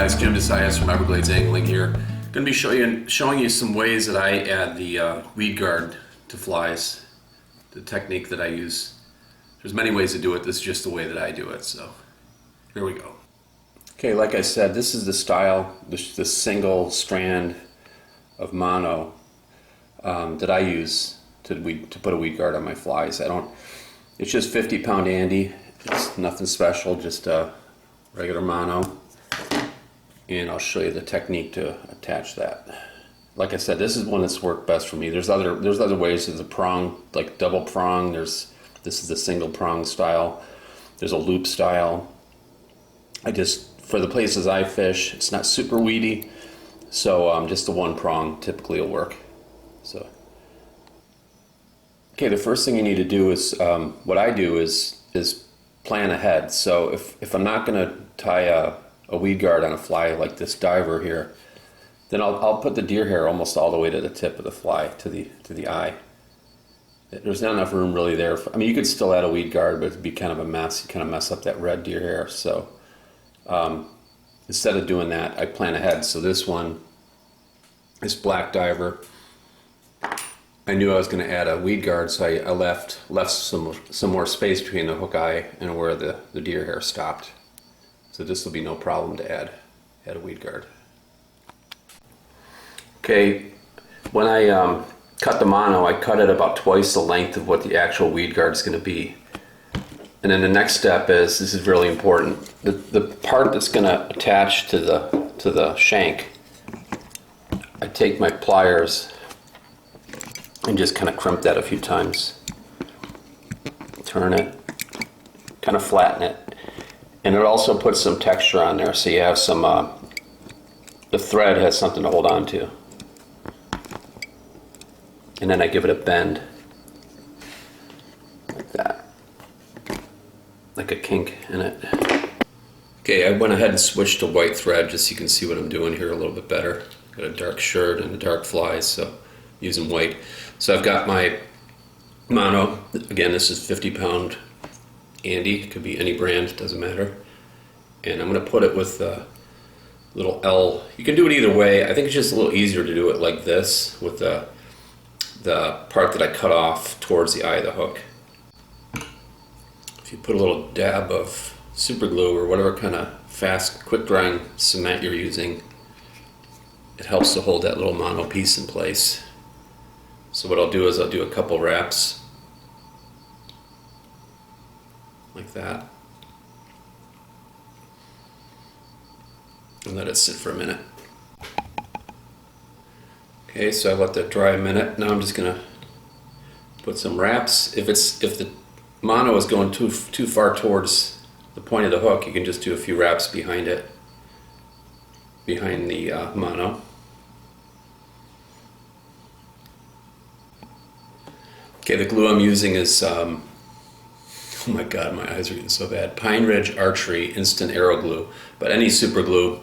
guys, Jim Desaias from Everglades Angling here. Going to be showing you some ways that I add the weed guard to flies, the technique that I use. There's many ways to do it, this is just the way that I do it, so here we go. Okay, like I said, this is the style, the single strand of mono that I use to put a weed guard on my flies. It's just 50-pound Andy, it's nothing special, just a regular mono. And I'll show you the technique to attach that. Like I said, this is one that's worked best for me. There's other ways. There's a prong, like double prong. This is the single prong style. There's a loop style. For the places I fish, it's not super weedy, so just the one prong typically will work. So, okay, the first thing you need to do is what I do is plan ahead. So if I'm not going to tie a weed guard on a fly like this diver here, then I'll put the deer hair almost all the way to the tip of the fly, to the eye. There's not enough room really there. I mean, you could still add a weed guard, but it'd be kind of a mess. You kind of mess up that red deer hair. So instead of doing that, I plan ahead. So this black diver, I knew I was going to add a weed guard, so I left some more space between the hook eye and where the deer hair stopped. So this will be no problem to add a weed guard. Okay, when I cut the mono, I cut it about twice the length of what the actual weed guard is going to be. And then the next step is, this is really important, the part that's going to attach to the shank, I take my pliers and just kind of crimp that a few times. Turn it, kind of flatten it. And it also puts some texture on there, so you have some, the thread has something to hold on to. And then I give it a bend, like that, like a kink in it. Okay, I went ahead and switched to white thread just so you can see what I'm doing here a little bit better. Got a dark shirt and a dark flies, so using white. So I've got my mono, again this is 50-pound Andy, it could be any brand, doesn't matter. And I'm going to put it with a little L. You can do it either way. I think it's just a little easier to do it like this with the part that I cut off towards the eye of the hook. If you put a little dab of super glue or whatever kind of fast, quick drying cement you're using, it helps to hold that little mono piece in place. So what I'll do is I'll do a couple wraps like that and let it sit for a minute. Okay, so I let that dry a minute. Now I'm just gonna put some wraps. If the mono is going too far towards the point of the hook, you can just do a few wraps behind it, behind the mono. Okay, the glue I'm using is oh my god, my eyes are getting so bad. Pine Ridge Archery Instant Aero Glue, but any super glue.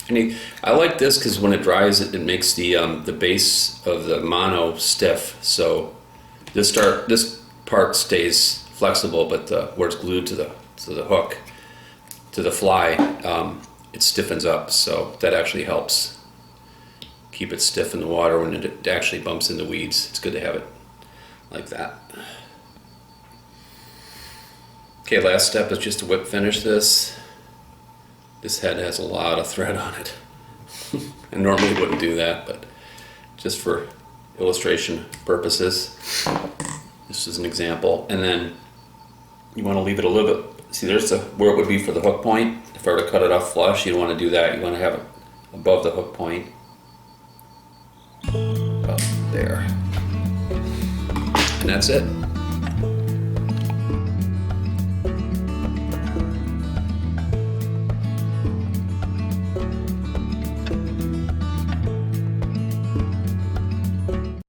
I like this because when it dries, it makes the base of the mono stiff. So this part stays flexible, but where it's glued to the hook, to the fly, it stiffens up. So that actually helps keep it stiff in the water when it actually bumps into weeds. It's good to have it like that. Okay, last step is just to whip finish this. This head has a lot of thread on it. I normally wouldn't do that, but just for illustration purposes, this is an example. And then you want to leave it a little bit, see there's where it would be for the hook point. If I were to cut it off flush, you don't want to do that. You want to have it above the hook point. About there. And that's it.